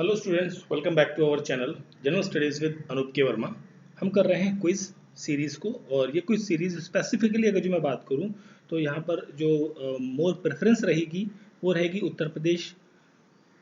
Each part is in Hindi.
Hello students, welcome back to our channel general studies with Anoop K Verma. हम कर रहे हैं क्विज सीरीज़ को, और ये क्विज सीरीज़ स्पेसिफिकली अगर जो मैं बात करूं तो यहाँ पर जो मोर प्रेफरेंस रहेगी वो रहेगी उत्तर प्रदेश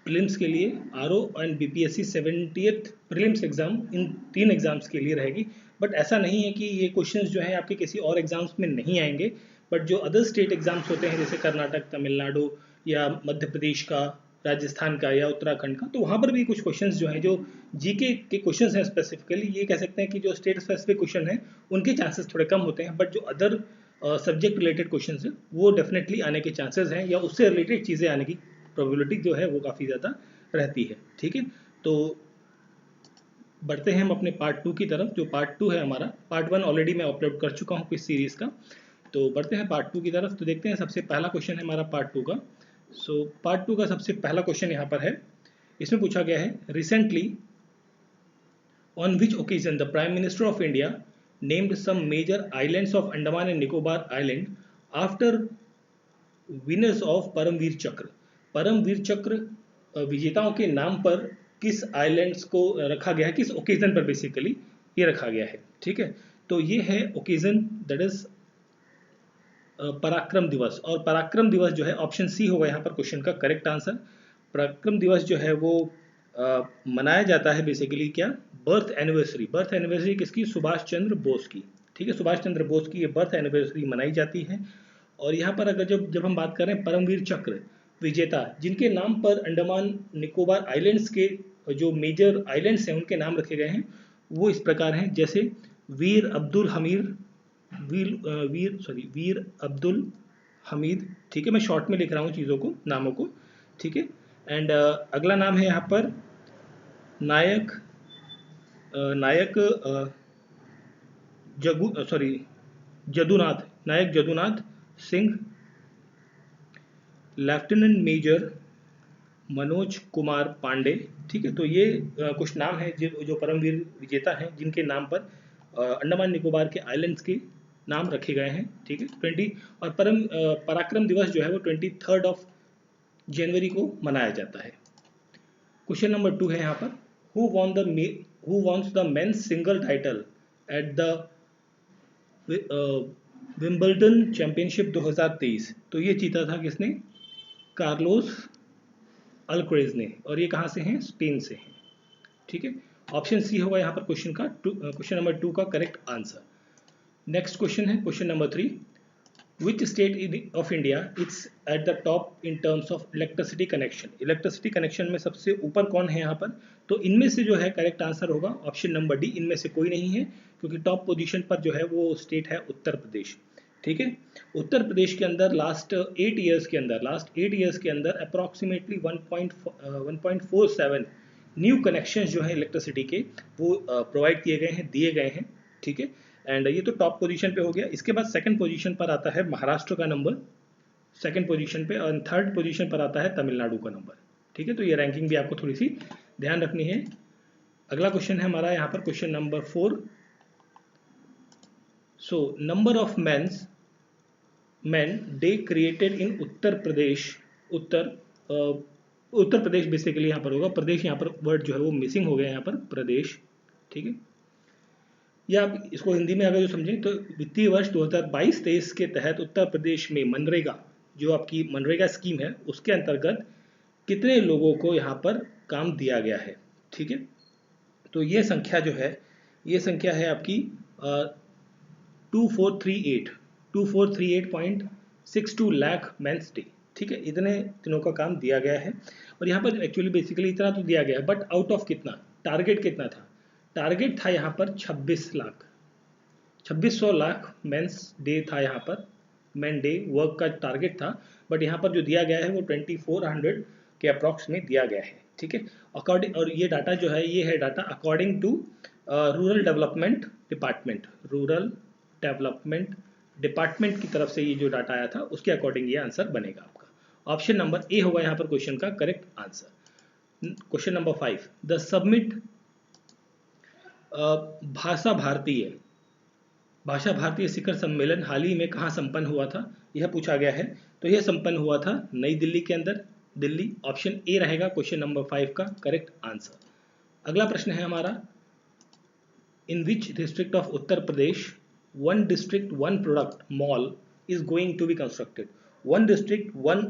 प्रीलिम्स के लिए, RO and BPSC 70th prelims exam, इन तीन एग्जाम्स के लिए रहेगी। बट ऐसा नहीं है कि ये क्वेश्चंस जो हैं आपके किसी और एग्जाम्स में नहीं आएंगे, बट जो अदर स्टेट एग्जाम्स होते हैं जैसे कर्नाटक, तमिलनाडु या मध्य प्रदेश का, राजस्थान का या उत्तराखंड का, तो वहाँ पर भी कुछ क्वेश्चंस जो हैं जो जीके के क्वेश्चंस हैं स्पेसिफिकली, ये कह सकते हैं कि जो स्टेट स्पेसिफिक क्वेश्चन हैं उनके चांसेस थोड़े कम होते हैं, बट जो अदर सब्जेक्ट रिलेटेड क्वेश्चंस हैं वो डेफिनेटली आने के चांसेस हैं, या उससे रिलेटेड चीज़ें आने की प्रोबेबिलिटी जो है वो काफ़ी ज़्यादा रहती है। ठीक है, तो बढ़ते हैं हम अपने पार्ट 2 की तरफ। जो पार्ट 2 है हमारा, पार्ट 1 ऑलरेडी मैं अपलोड कर चुका हूँ इस सीरीज़ का, तो बढ़ते हैं पार्ट 2 की तरफ। तो देखते हैं, सबसे पहला क्वेश्चन है हमारा पार्ट 2 का। सो पार्ट 2 का सबसे पहला क्वेश्चन यहाँ पर है, इसमें पूछा गया है, recently on which occasion the prime minister of India named some major islands of Andaman and Nicobar island after winners of Paramvir Chakra. Paramvir चक्र विजेताओं के नाम पर किस आइलैंड्स को रखा गया है, किस ओकेजन पर बेसिकली ये रखा गया है। ठीक है, तो ये है ओकेजन, दैट इज पराक्रम दिवस। और पराक्रम दिवस जो है, ऑप्शन सी होगा यहाँ पर क्वेश्चन का करेक्ट आंसर। पराक्रम दिवस जो है वो मनाया जाता है बेसिकली क्या, बर्थ एनिवर्सरी। बर्थ एनिवर्सरी किसकी, सुभाष चंद्र बोस की। ठीक है, सुभाष चंद्र बोस की ये बर्थ एनिवर्सरी मनाई जाती है। और यहाँ पर अगर जब हम बात कर रहे हैं परमवीर चक्र विजेता, जिनके नाम पर अंडमान निकोबार आइलैंड्स के जो मेजर आइलैंड्स हैं उनके नाम रखे गए हैं, वो इस प्रकार हैं, जैसे वीर अब्दुल हमीद, वीर अब्दुल हमीद। ठीक है, मैं शॉर्ट में लिख रहा हूँ चीज़ों को, नामों को। ठीक है, एंड अगला नाम है यहाँ पर नायक जदुनाथ, नायक जदुनाथ सिंह, लेफ्टिनेंट मेजर मनोज कुमार पांडे। ठीक है, तो ये कुछ नाम हैं जो परमवीर विजेता हैं, जिनके नाम पर अंडमान निकोबार के आइलैंड्स के नाम रखे गए हैं। ठीक है, 20 और पराक्रम दिवस जो है वो 23 जनवरी को मनाया जाता है। क्वेश्चन नंबर 2 है यहाँ पर, who wins the men's single title at the Wimbledon championship 2023। तो ये जीता था किसने, कार्लोस अल्क्रेज ने, और ये कहाँ से हैं, स्पेन से हैं। ठीक है, ऑप्शन सी होगा यहाँ पर क्वेश्चन नंबर 2 का करेक्ट आंसर। नेक्स्ट क्वेश्चन है question number 3, which state of India it's at the top in terms of electricity connection. Electricity connection में सबसे ऊपर कौन है यहाँ पर, तो इनमें से जो है करेक्ट आंसर होगा ऑप्शन नंबर डी, इनमें से कोई नहीं है, क्योंकि टॉप पोजीशन पर जो है वो स्टेट है उत्तर प्रदेश। ठीक है, उत्तर प्रदेश के अंदर लास्ट 8 ईयर्स के अंदर अप्रॉक्सीमेटली 1.47 न्यू कनेक्शन जो है इलेक्ट्रिसिटी के वो प्रोवाइड किए गए हैं, दिए गए हैं। ठीक है, एंड ये तो टॉप पोजीशन पे हो गया। इसके बाद सेकंड पोजीशन पर आता है महाराष्ट्र का नंबर, सेकंड पोजीशन पे, और थर्ड पोजीशन पर आता है तमिलनाडु का नंबर। ठीक है, तो ये रैंकिंग भी आपको थोड़ी सी ध्यान रखनी है। अगला क्वेश्चन है हमारा यहाँ पर question number 4। So number of men day created in Uttar Pradesh, Uttar Pradesh basically यहाँ पर होगा, प्रदेश यहाँ पर वर्ड जो है वो मिसिंग हो गया यहाँ पर, प्रदेश। ठीक है, या आप इसको हिंदी में अगर जो समझें तो वित्तीय वर्ष 2022-23 के तहत उत्तर प्रदेश में मनरेगा, जो आपकी मनरेगा स्कीम है, उसके अंतर्गत कितने लोगों को यहाँ पर काम दिया गया है। ठीक है, तो ये संख्या जो है, ये संख्या है आपकी 2438.62 लाख मेंस डे। ठीक है, इतने दिनों का काम दिया गया है। और यहाँ पर एक्चुअली बेसिकली इतना तो दिया गया है, बट आउट ऑफ कितना, टारगेट कितना था, टारगेट था यहाँ पर 2600 लाख मेंस डे था, यहाँ पर मेन डे वर्क का टारगेट था, बट यहाँ पर जो दिया गया है वो 2400 के अप्रॉक्स में दिया गया है। ठीक है, अकॉर्डिंग, और ये डाटा जो है, ये है data according to rural development department की तरफ से ये जो डाटा आया था, उसके अकॉर्डिंग ये आंसर बनेगा आपका। ऑप्शन नंबर ए होगा यहाँ पर क्वेश्चन का correct answer. Question number 5, the summit भाषा भारतीय शिखर सम्मेलन हाल ही में कहाँ संपन्न हुआ था, यह पूछा गया है। तो यह संपन्न हुआ था नई दिल्ली के अंदर, दिल्ली। ऑप्शन ए रहेगा क्वेश्चन नंबर 5 का करेक्ट आंसर। अगला प्रश्न है हमारा, in which district of Uttar Pradesh one district one product mall is going to be constructed. One district one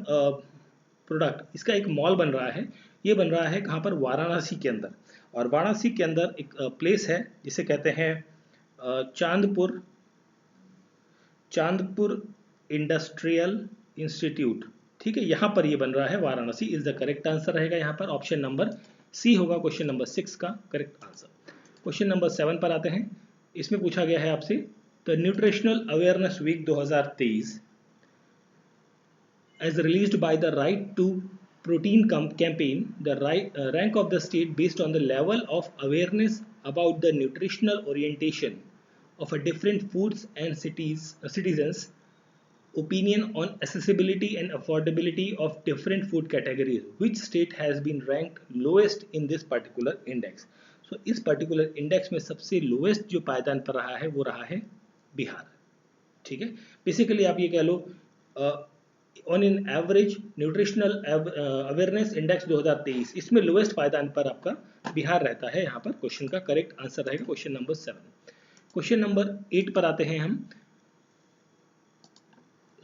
product, इसका एक मॉल बन रहा है। ये बन रहा है कहाँ पर? वाराणसी के अंदर। और वाराणसी के अंदर एक प्लेस है जिसे कहते हैं चांदपुर इंडस्ट्रियल इंस्टीट्यूट। ठीक है, यहाँ पर ये बन रहा है, Varanasi is the correct answer रहेगा यहाँ पर। ऑप्शन नंबर सी होगा क्वेश्चन नंबर 6 का करेक्ट आंसर। क्वेश्चन नंबर 7 पर आते हैं। इसमें पूछा गया है आपसे, the nutritional awareness week 2023 as released by the Right to Protein campaign, the rank of the state based on the level of awareness about the nutritional orientation of a different foods and citizens opinion on accessibility and affordability of different food categories. Which state has been ranked lowest in this particular index? So इस particular index में सबसे lowest जो पायदान पर रहा है वो रहा है बिहार। ठीक है, बेसिकली आप ये कह लो on in average nutritional awareness index 2023, इसमें लोएस्ट पायदान पर आपका बिहार रहता है। यहाँ पर क्वेश्चन का करेक्ट आंसर रहेगा क्वेश्चन नंबर 7। क्वेश्चन नंबर 8 पर आते हैं हम।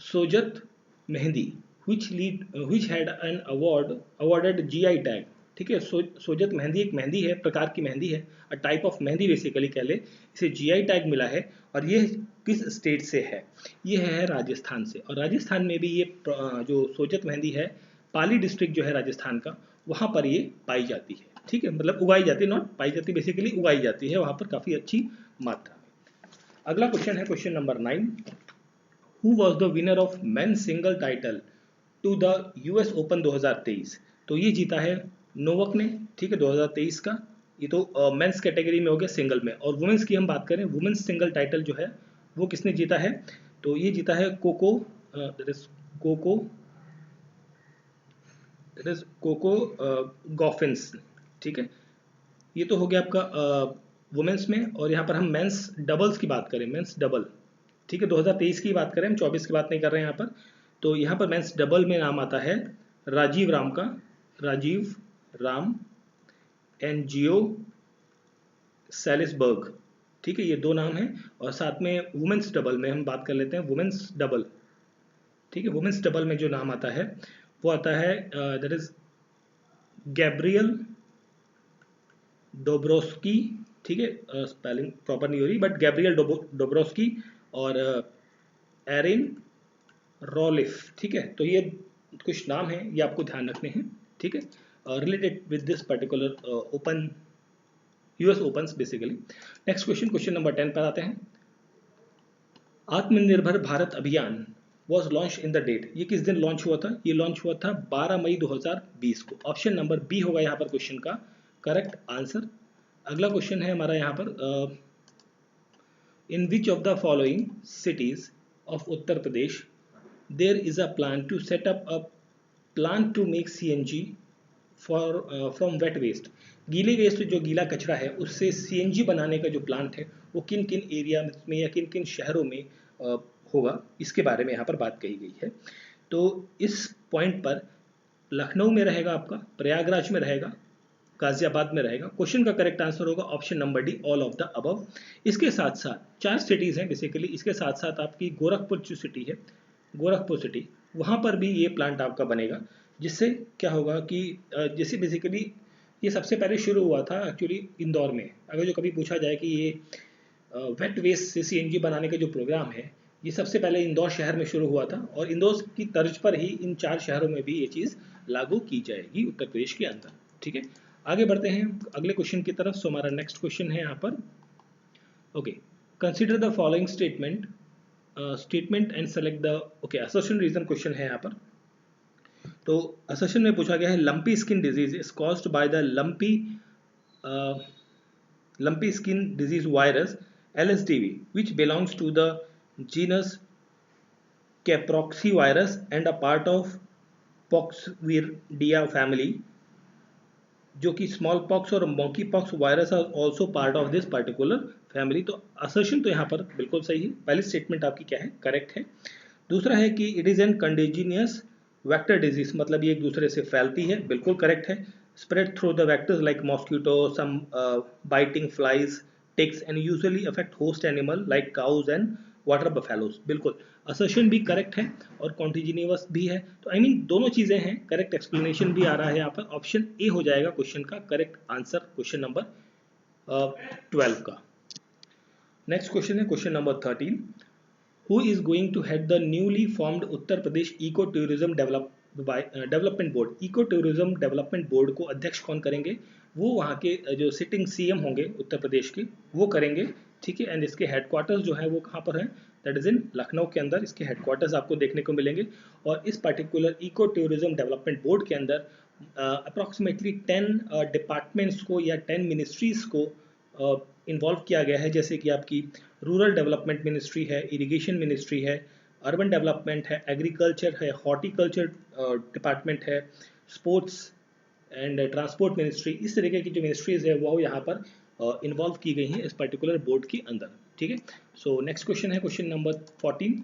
Sojat mehndi which had an awarded GI tag. ठीक है, सोजत मेहंदी एक मेहंदी है, प्रकार की मेहंदी है, a type of mehndi basically कह ले, इसे GI टैग मिला है। और ये किस स्टेट से है? ये है राजस्थान से। और राजस्थान में भी ये जो सोजत मेहंदी है, पाली डिस्ट्रिक्ट जो है राजस्थान का, वहाँ पर ये पाई जाती है। ठीक है, मतलब उगाई जाती है, नॉट पाई जाती, बेसिकली उगाई जाती है वहाँ पर काफ़ी अच्छी मात्रा में। अगला क्वेश्चन है question number 9। Who was the winner of men's single title to the US Open 2023? तो ये जीता है नोवक ने। ठीक है, 2023 का। ये तो मेंस कैटेगरी में हो गया, सिंगल में। और वुमेन्स की हम बात करें, वुमेन्स सिंगल टाइटल जो है वो किसने जीता है? तो ये जीता है कोको गॉफिन्स। ठीक है, ये तो हो गया आपका वुमेन्स में। और यहाँ पर हम मेंस डबल्स की बात करें, मेंस डबल, ठीक है, 2023 की बात करें, हम 24 की बात नहीं कर रहे हैं यहाँ पर। तो यहाँ पर मेंस डबल में नाम आता है राजीव राम एंड जियो सैलिसबर्ग। ठीक है, ये दो नाम हैं। और साथ में वुमेन्स डबल में हम बात कर लेते हैं, वुमेन्स डबल। ठीक है, वुमेन्स डबल में जो नाम आता है वो आता है दैट इज गैब्रियल डोब्रोस्की। ठीक है, स्पेलिंग प्रॉपर नहीं हो रही, बट गैब्रियल डोब्रोस्की और एरिन रॉलिफ। ठीक है, तो ये कुछ नाम हैं, ये आपको ध्यान रखने हैं। ठीक है, related with this particular open, US opens basically. Next question, question number 10 पर आते हैं। Atmanirbhar Bharat Abhiyan was launch in the date. ये किस दिन लॉन्च हुआ था? ये लॉन्च हुआ था 12 मई 2020 को। ऑप्शन नंबर बी होगा यहाँ पर क्वेश्चन का करेक्ट आंसर। अगला क्वेश्चन है हमारा यहाँ पर, in which of the following cities of Uttar Pradesh there is a plan to set up a plan to make CNG from wet waste. गीले वेस्ट, जो गीला कचरा है, उससे CNG बनाने का जो प्लांट है वो किन किन एरिया में या किन किन शहरों में होगा, इसके बारे में यहाँ पर बात कही गई है। तो इस पॉइंट पर लखनऊ में रहेगा आपका, प्रयागराज में रहेगा, गाजियाबाद में रहेगा। क्वेश्चन का करेक्ट आंसर होगा option number D, all of the above. इसके साथ साथ 4 सिटीज़ हैं बेसिकली। इसके साथ साथ आपकी गोरखपुर जो सिटी है, गोरखपुर सिटी, वहाँ पर भी ये प्लांट आपका बनेगा। जिससे क्या होगा कि जैसे बेसिकली ये सबसे पहले शुरू हुआ था एक्चुअली इंदौर में। अगर जो कभी पूछा जाए कि ये वेट वेस्ट से CNG बनाने का जो प्रोग्राम है, ये सबसे पहले इंदौर शहर में शुरू हुआ था। और इंदौर की तर्ज पर ही इन 4 शहरों में भी ये चीज़ लागू की जाएगी उत्तर प्रदेश के अंदर। ठीक है, आगे बढ़ते हैं अगले क्वेश्चन की तरफ। सो हमारा नेक्स्ट क्वेश्चन है यहाँ पर, okay, consider the following statement and select the, okay, assertion reason question है यहाँ पर। तो असर्शन में पूछा गया है, lumpy skin disease is caused by the lumpy skin disease virus LSDV which belongs to the genus Caproxyvirus and a part of Poxvirdia family, जो कि स्मॉल पॉक्स और monkey pox virus are also part of this particular family. तो असर्शन तो यहाँ पर बिल्कुल सही है। पहली स्टेटमेंट आपकी क्या है? करेक्ट है। दूसरा है कि it is an contagious vector disease मतलब ये एक दूसरे से फैलती है, बिल्कुल करेक्ट है। Spread through the vectors like mosquito, some biting flies, ticks and usually affect host animal like cows and water buffaloes, बिल्कुल असर्शन भी करेक्ट है और कॉन्टिन्यूअस भी है। तो आई मीन दोनों चीजें हैं, करेक्ट एक्सप्लेनेशन भी आ रहा है यहाँ पर। ऑप्शन ए हो जाएगा क्वेश्चन का करेक्ट आंसर, क्वेश्चन नंबर 12 का। नेक्स्ट क्वेश्चन है question number 13। Who is going to head the newly formed Uttar Pradesh eco tourism development board? Eco tourism development board को अध्यक्ष कौन करेंगे? वो वहाँ के जो सिटिंग सीएम होंगे उत्तर प्रदेश के, वो करेंगे, ठीक है। एंड इसके हेडक्वार्टर्स जो है वो कहाँ पर है? दैट इज इन लखनऊ के अंदर इसके हेडक्वार्टर्स आपको देखने को मिलेंगे। और इस particular eco tourism development board के अंदर अप्रॉक्सीमेटली 10 डिपार्टमेंट्स को या 10 मिनिस्ट्रीज को इन्वॉल्व किया गया है, जैसे कि आपकी रूरल डेवलपमेंट मिनिस्ट्री है, इरिगेशन मिनिस्ट्री है, अर्बन डेवलपमेंट है, एग्रीकल्चर है, हॉर्टिकल्चर डिपार्टमेंट है, स्पोर्ट्स एंड ट्रांसपोर्ट मिनिस्ट्री। इस तरीके की जो मिनिस्ट्रीज है वो यहाँ पर इन्वॉल्व की गई हैं इस पर्टिकुलर बोर्ड के अंदर, ठीक है। सो नेक्स्ट क्वेश्चन है question number 14।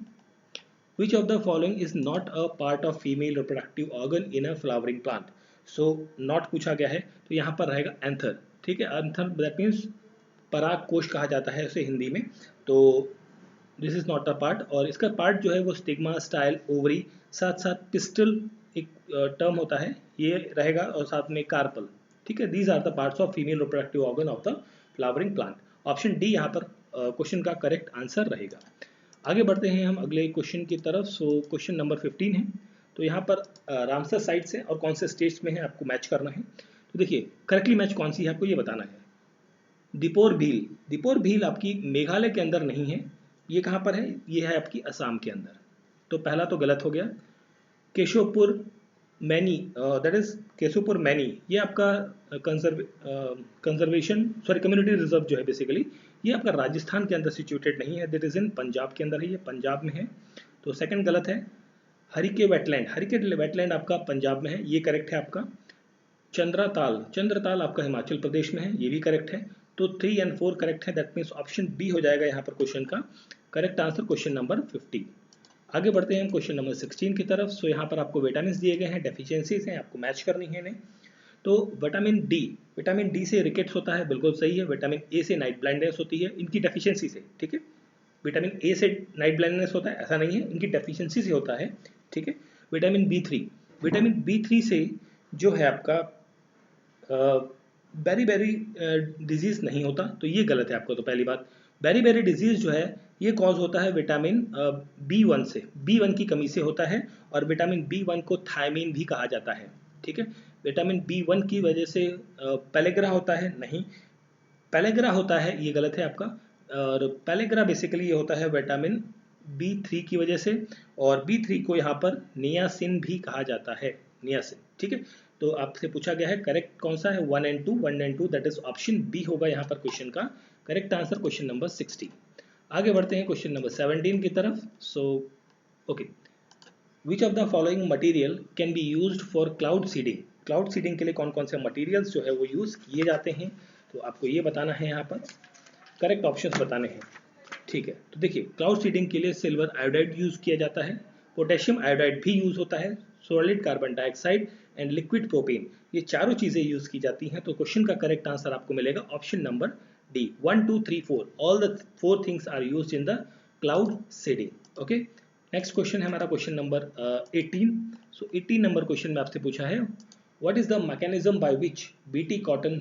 Which of the following is not a part of female reproductive organ in a flowering plant? So not पूछा गया है, तो यहाँ पर रहेगा एंथर, ठीक है। एंथर दैट मीन्स पराग कोश कहा जाता है उसे हिंदी में। तो this is not a part, और इसका पार्ट जो है वो स्टिग्मा, स्टाइल, ओवरी, साथ साथ पिस्टल एक टर्म होता है ये रहेगा, और साथ में कार्पल, ठीक है। These are the parts of female reproductive organ of the flowering plant. Option D यहाँ पर क्वेश्चन का करेक्ट आंसर रहेगा। आगे बढ़ते हैं हम अगले क्वेश्चन की तरफ। सो क्वेश्चन नंबर 15 है। तो यहाँ पर रामसर साइट्स है और कौन से स्टेट्स में है आपको मैच करना है। तो देखिए करेक्टली मैच कौन सी है आपको ये बताना है। दीपोर भील, दीपोर भील आपकी मेघालय के अंदर नहीं है, ये कहाँ पर है? ये है आपकी असम के अंदर। तो पहला तो गलत हो गया। Keshavpur many, that is Keshavpur many, ये आपका कंजर्वेशन सॉरी कम्युनिटी रिजर्व जो है बेसिकली ये आपका राजस्थान के अंदर सिचुएटेड नहीं है, दैट इज इन पंजाब के अंदर है, ये पंजाब में है। तो सेकंड गलत है। हरिके वेटलैंड, हरिके वेटलैंड आपका पंजाब में है, ये करेक्ट है आपका। चंद्रताल, चंद्रताल आपका हिमाचल प्रदेश में है, ये भी करेक्ट है। तो 3 और 4 करेक्ट है, दैट मीन्स ऑप्शन बी हो जाएगा यहाँ पर क्वेश्चन का करेक्ट आंसर, क्वेश्चन नंबर 15। आगे बढ़ते हैं हम क्वेश्चन नंबर 16 की तरफ। सो यहाँ पर आपको विटामिन दिए गए हैं, डेफिशिएंसीज हैं, आपको मैच करनी है इन्हें। तो विटामिन डी से रिकेट्स होता है, बिल्कुल सही है। विटामिन ए से नाइट ब्लाइंडनेस होती है, इनकी डेफिशिएंसी से, ठीक है। विटामिन ए से नाइट ब्लाइंडनेस होता है ऐसा नहीं है, इनकी डेफिशिएंसी से होता है, ठीक है। विटामिन बी थ्री से जो है आपका बेरी डिजीज नहीं होता, तो ये गलत है आपको। तो पहली बात, बेरी डिजीज जो है ये कॉज होता है विटामिन B1 से, B1 की कमी से होता है, और विटामिन B1 को थायमीन भी कहा जाता है, ठीक है। विटामिन B1 की वजह से पेलेग्रा होता है, नहीं, पेलेग्रा होता है, ये गलत है आपका। और पेलेग्रा बेसिकली ये होता है विटामिन B3 की वजह से, और B3 को यहाँ पर नियासिन भी कहा जाता है, नियासिन, ठीक है। तो आपसे पूछा गया है करेक्ट कौन सा है, 1 और 2, दैट इज ऑप्शन बी होगा यहाँ पर क्वेश्चन का करेक्ट आंसर, क्वेश्चन नंबर 16। आगे बढ़ते हैं क्वेश्चन नंबर 17 की तरफ। So okay, which of the following material can be used for cloud seeding? Cloud seeding के लिए कौन कौन से मटेरियल्स जो है वो यूज किए जाते हैं, तो आपको ये बताना है, यहाँ पर करेक्ट ऑप्शंस बताने हैं, ठीक है। तो देखिए क्लाउड सीडिंग के लिए सिल्वर आयोडाइड यूज किया जाता है, पोटेशियम आयोडाइड भी यूज होता है, solid carbon dioxide and liquid propane, ये चारों चीजें यूज की जाती हैं। तो क्वेश्चन का करेक्ट आंसर आपको मिलेगा option number D, 1 2 3 4, all the 4 things are used in the cloud seeding. Okay, next question है हमारा question number 18। So 18 number question में आपसे पूछा है what is the mechanism by which BT cotton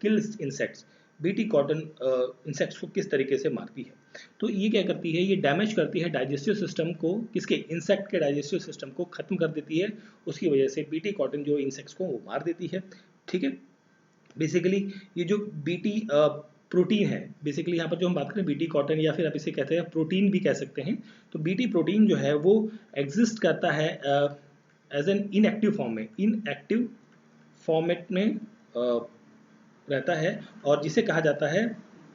kills insects? BT cotton insects को किस तरीके से मारती है? तो ये क्या करती है, ये डैमेज करती है डाइजेस्टिव सिस्टम को, किसके? इंसेक्ट के डाइजेस्टिव सिस्टम को खत्म कर देती है, उसकी वजह से बीटी कॉटन जो इंसेक्ट्स को वो मार देती है, ठीक है। बेसिकली ये जो बीटी प्रोटीन है, बेसिकली यहाँ पर जो हम बात करें बीटी कॉटन, या फिर आप इसे कहते हैं प्रोटीन भी कह सकते हैं, तो बीटी प्रोटीन जो है वो एग्जिस्ट करता है एज एन इनएक्टिव फॉर्म में, इनएक्टिव फॉर्मेट में रहता है, और जिसे कहा जाता है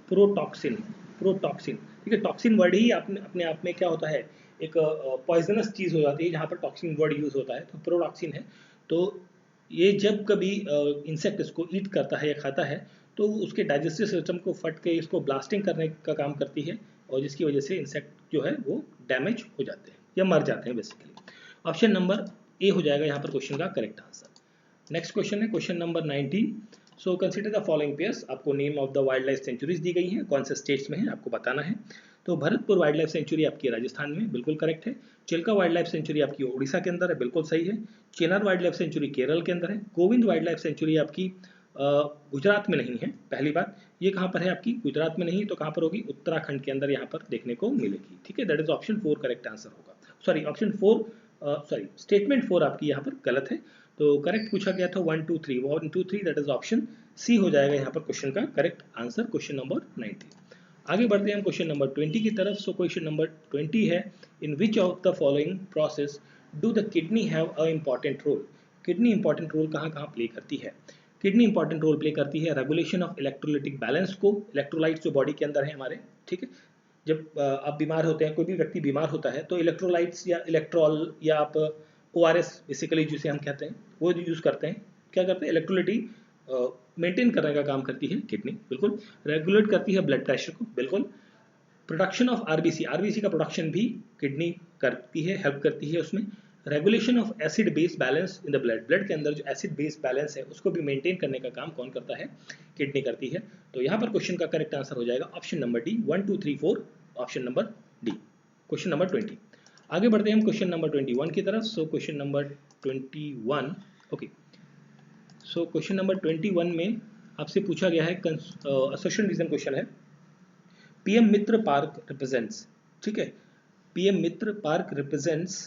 प्रोटॉक्सिन, प्रोटॉक्सिन, ठीक है। टॉक्सिन वर्ड ही अपने आप में क्या होता है, एक पॉइजनस चीज हो जाती है जहाँ पर टॉक्सिन वर्ड यूज होता है, तो प्रोटॉक्सिन है। तो ये जब कभी इंसेक्ट इसको ईट करता है या खाता है, तो उसके डाइजेस्टिव सिस्टम को फट के इसको ब्लास्टिंग करने का काम करती है, और जिसकी वजह से इंसेक्ट जो है वो डैमेज हो जाते हैं या मर जाते हैं बेसिकली। ऑप्शन नंबर ए हो जाएगा यहाँ पर क्वेश्चन का करेक्ट आंसर। नेक्स्ट क्वेश्चन है question number 19। So consider the following pairs. आपको name of the wild life sanctuaries दी गई हैं, कौन से स्टेट्स में है आपको बताना है। तो भरतपुर वाइल्ड लाइफ सेंचुरी आपकी राजस्थान में, बिल्कुल करेक्ट है। चिल्का वाइल्ड लाइफ सेंचुरी आपकी उड़ीसा के अंदर है, बिल्कुल सही है। Chinar wild life sanctuary Kerala के अंदर है। गोविंद वाइल्ड लाइफ सेंचुरी आपकी गुजरात में नहीं है। पहली बात, ये कहाँ पर है आपकी, गुजरात में नहीं तो कहाँ पर होगी, उत्तराखंड के अंदर यहाँ पर देखने को मिलेगी। ठीक है, that is option 4 correct answer होगा। सॉरी ऑप्शन 4 सॉरी स्टेटमेंट 4 आपकी यहाँ पर गलत है। तो करेक्ट पूछा गया था 1 2 3, 1 2 3 दैट इज ऑप्शन सी हो जाएगा यहाँ पर क्वेश्चन का करेक्ट आंसर, क्वेश्चन नंबर 19। आगे बढ़ते हैं हम क्वेश्चन नंबर 20 की तरफ। सो क्वेश्चन नंबर 20 है, in which of the following process do the kidney have a important role. Kidney important role कहाँ कहाँ प्ले करती है। किडनी इंपॉर्टेंट रोल प्ले करती है रेगुलेशन ऑफ इलेक्ट्रोलाइटिक बैलेंस को, इलेक्ट्रोलाइट्स जो बॉडी के अंदर है हमारे, ठीक है। जब आप बीमार होते हैं, कोई भी व्यक्ति बीमार होता है तो इलेक्ट्रोलाइट्स या इलेक्ट्रॉल या आप ORS बेसिकली जिसे हम कहते हैं वो यूज करते हैं। क्या करते हैं, इलेक्ट्रोलिटी मेंटेन करने का काम करती है किडनी, बिल्कुल। रेगुलेट करती है ब्लड प्रेशर को, बिल्कुल। प्रोडक्शन ऑफ आरबीसी, आरबीसी का प्रोडक्शन भी किडनी करती है, हेल्प करती है उसमें। Regulation of acid base balance in the blood, blood के अंदर जो एसिड बेस बैलेंस है उसको भी मेंटेन करने का काम कौन करता है, किडनी करती है। तो यहाँ पर क्वेश्चन का करेक्ट आंसर हो जाएगा option number D, 1 2 3 4, option number D, question number 20। आगे बढ़ते हैं हम क्वेश्चन नंबर 21 की तरफ। So question number 21, okay. So question number 21 में आपसे पूछा गया है, असोसिएशन रीजन क्वेश्चन है, पीएम मित्र पार्क रिप्रेजेंट्स, ठीक है। PM Mitra park represents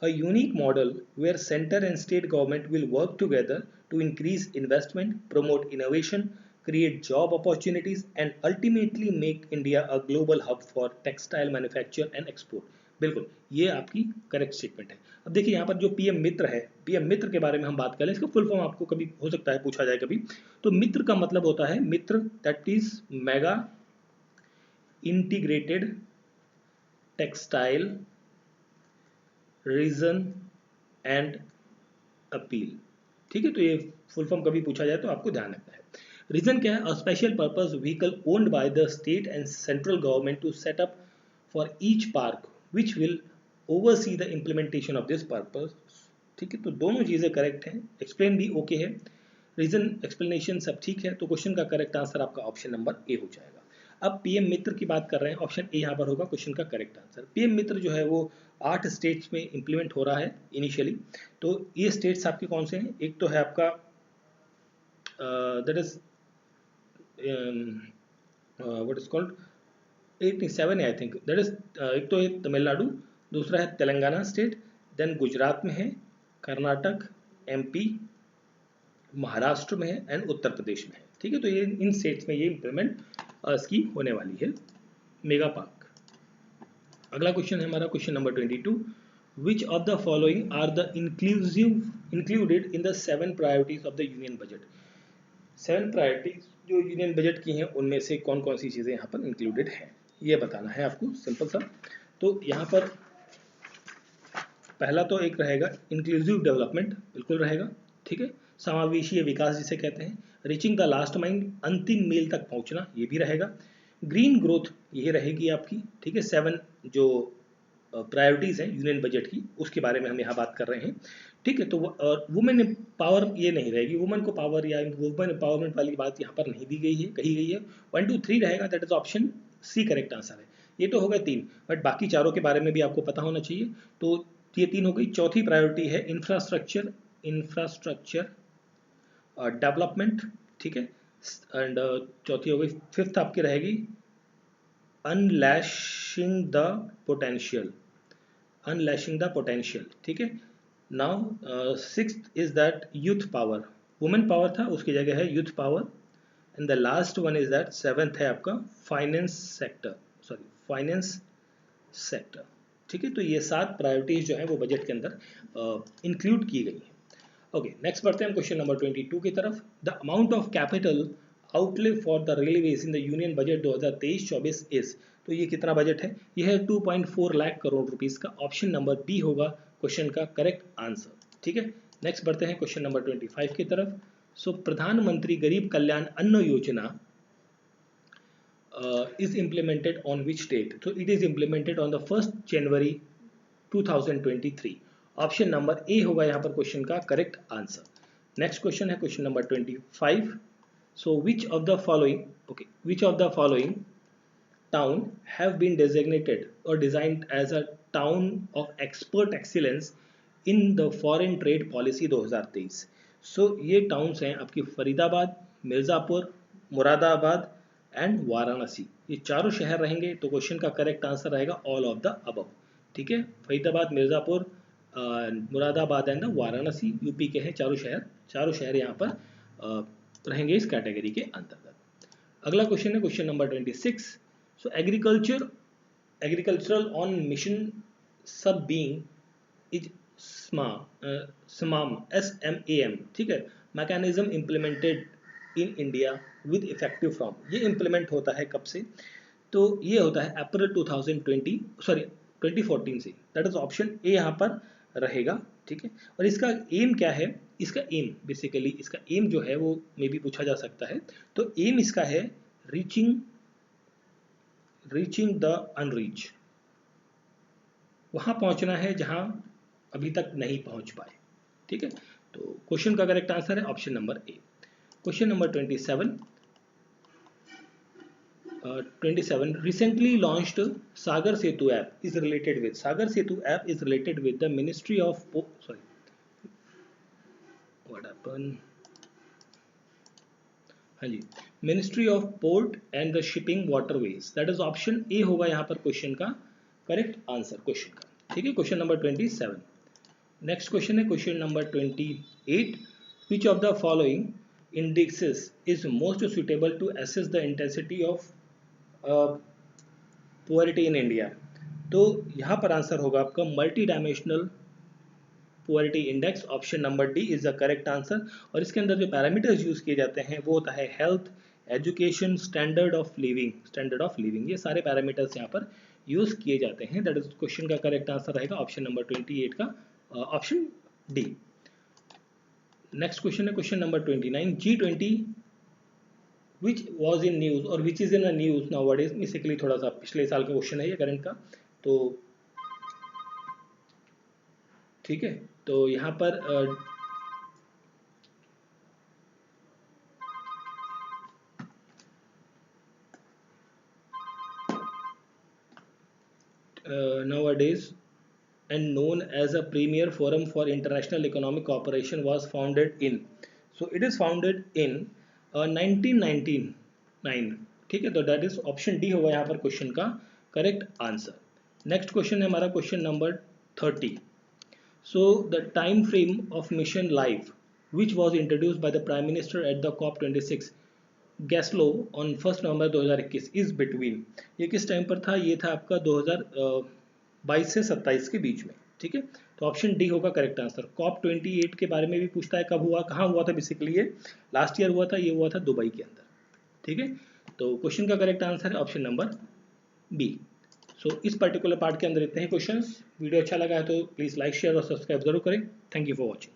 a unique model where center and state government will work together to increase investment, promote innovation, create job opportunities and ultimately make India a global hub for textile manufacture and export। बिल्कुल, ये आपकी करेक्ट स्टेटमेंट है। अब देखिए यहाँ पर जो पीएम मित्र है, पीएम मित्र के बारे में हम बात करें, इसका फुल फॉर्म आपको कभी हो सकता है पूछा जाए कभी। तो मित्र का मतलब होता है, MITRA that is mega integrated textile region and apparel, ठीक है। तो ये फुल फॉर्म कभी पूछा जाए तो आपको ध्यान रखना है। रीजन क्या है, a special purpose vehicle owned by the state and central government to set up for each park which will oversee the implementation of this purpose, ठीक है। तो दोनों चीजें करेक्ट हैं, एक्सप्लेन भी ओके है, रीजन एक्सप्लेनेशन सब ठीक है। तो क्वेश्चन का करेक्ट आंसर आपका ऑप्शन नंबर ए हो जाएगा। अब पीएम मित्र की बात कर रहे हैं, ऑप्शन ए यहाँ पर होगा क्वेश्चन का करेक्ट आंसर। पीएम मित्र जो है वो 8 स्टेट्स में इंप्लीमेंट हो रहा है इनिशियली। तो ये स्टेट्स आपके कौन से हैं, एक तो है आपका that is what is called 87 है आई थिंक, दैट इज एक तो है तमिलनाडु, दूसरा है तेलंगाना स्टेट, देन गुजरात में है, कर्नाटक, MP, महाराष्ट्र में है एंड उत्तर प्रदेश में है, ठीक है। तो ये इन स्टेट्स में ये इंप्लीमेंट इसकी होने वाली है मेगा पार्क। अगला क्वेश्चन है हमारा question number 22, which of the following are the included in the 7 priorities of the union budget. 7 priorities जो यूनियन बजट की हैं उनमें से कौन कौन सी चीजें यहाँ पर इंक्लूडेड हैं, ये बताना है आपको, सिंपल सा। तो यहाँ पर पहला तो एक रहेगा इंक्लूसिव डेवलपमेंट, बिल्कुल रहेगा, ठीक है। समावेशीय विकास जिसे कहते हैं, रीचिंग द लास्ट माइल, अंतिम मील तक पहुंचना, ये भी रहेगा। ग्रीन ग्रोथ ये रहेगी आपकी, ठीक है। 7 जो प्रायोरिटीज हैं यूनियन बजट की उसके बारे में हम यहाँ बात कर रहे हैं, ठीक है। तो वुमेन पावर ये नहीं रहेगी, वुमेन को पावर या वुमेन एम्पावरमेंट वाली बात यहाँ पर नहीं दी गई है, कही गई है। 1 2 3 रहेगा, that is option C correct answer है। ये तो हो गए 3, बट बाकी चारों के बारे में भी आपको पता होना चाहिए। तो ये 3 हो गई। चौथी प्रायोरिटी है इंफ्रास्ट्रक्चर डेवलपमेंट, ठीक है। एंड चौथी हो गई। 5th आपकी रहेगी अनलैशिंग द पोटेंशियल, ठीक है। Now 6th is that youth power, women power था उसकी जगह है youth power. And the last one is that 7th है आपका फाइनेंस सेक्टर, ठीक है। तो ये 7 प्रायोरिटीज जो है वो बजट के अंदर इंक्लूड की गई है। ओके, नेक्स्ट बढ़ते हैं हम क्वेश्चन नंबर 22 की तरफ। The amount of capital outlay for the railways in the union budget 2023-24 is, तो ये कितना बजट है, यह है 2.4 लाख करोड़ रुपीस का। ऑप्शन नंबर बी होगा क्वेश्चन का करेक्ट आंसर, ठीक है। नेक्स्ट बढ़ते हैं क्वेश्चन नंबर 25 की तरफ। सो प्रधानमंत्री गरीब कल्याण अन्न योजना is implemented on which date? So it is implemented on the 1st January 2023. Option number ए होगा यहाँ पर क्वेश्चन का करेक्ट आंसर। नेक्स्ट क्वेश्चन है question number 25। So which of the following, okay, which of the following town have been designated or designed as a town of expert excellence in the foreign trade policy 2023। सो ये टाउन्स हैं आपकी फरीदाबाद, मिर्ज़ापुर, मुरादाबाद एंड वाराणसी। ये चारों शहर रहेंगे, तो क्वेश्चन का करेक्ट आंसर रहेगा ऑल ऑफ द अबव। ठीक है, फरीदाबाद, मिर्ज़ापुर, मुरादाबाद एंड वाराणसी यूपी के हैं चारों शहर यहाँ पर रहेंगे इस कैटेगरी के अंतर्गत। अगला क्वेश्चन है question number 26। So agricultural on mission sub being is SMAM, SMAM, ठीक है, mechanism implemented in India with effective from, ये implement होता है कब से? तो ये होता है अप्रैल 2014 से। दैट इज ऑप्शन ए यहाँ पर रहेगा। ठीक है, और इसका एम क्या है? इसका एम बेसिकली, इसका एम जो है वो मे भी पूछा जा सकता है। तो एम इसका है रीचिंग द अनरीच, वहां पहुंचना है जहां अभी तक नहीं पहुंच पाए। ठीक है, तो क्वेश्चन का करेक्ट आंसर है option number A. Question number 27 recently launched Sagar Setu app is related with, Sagar Setu app is related with the ministry of हाँ जी, ministry of port and the shipping waterways. That is option A होगा यहाँ पर क्वेश्चन का करेक्ट आंसर क्वेश्चन का। ठीक है, क्वेश्चन नंबर 27। नेक्स्ट क्वेश्चन है question number 28। Which of the following indexes is most suitable to assess the intensity of poverty in India? तो यहाँ पर आंसर होगा आपका multi dimensional poverty index. Option number D is the correct answer. और इसके अंदर जो पैरामीटर्स यूज किए जाते हैं वो होता है health, education, standard of living. ये सारे पैरामीटर्स यहाँ पर यूज किए जाते हैं। दैट इज क्वेश्चन का करेक्ट आंसर रहेगा ऑप्शन नंबर 28 का ऑप्शन डी। नेक्स्ट क्वेश्चन है question number 29। G20 which was in news और which is in a news nowadays, basically थोड़ा सा पिछले साल का क्वेश्चन है ये करंट का। तो ठीक है, तो यहाँ पर nowadays and known as a premier forum for international economic cooperation was founded in, so it is founded in 1999। ठीक है, तो दैट इज ऑप्शन डी होगा यहाँ पर क्वेश्चन का करेक्ट आंसर। नेक्स्ट क्वेश्चन है हमारा question number 30। So the time frame of mission life which was introduced by the Prime Minister at the COP26 Glasgow on 1 November 2021 is between, ये किस टाइम पर था? ये था आपका 2022 से 27 के बीच में। ठीक है, तो ऑप्शन डी होगा करेक्ट आंसर। COP28 के बारे में भी पूछता है, कब हुआ, कहाँ हुआ था? बेसिकली ये लास्ट ईयर हुआ था, ये हुआ था दुबई के अंदर। ठीक है, तो क्वेश्चन का करेक्ट आंसर है ऑप्शन नंबर बी। सो इस पर्टिकुलर पार्ट के अंदर इतने ही क्वेश्चंस। वीडियो अच्छा लगा है तो प्लीज़ लाइक, शेयर और सब्सक्राइब जरूर करें। Thank you for watching.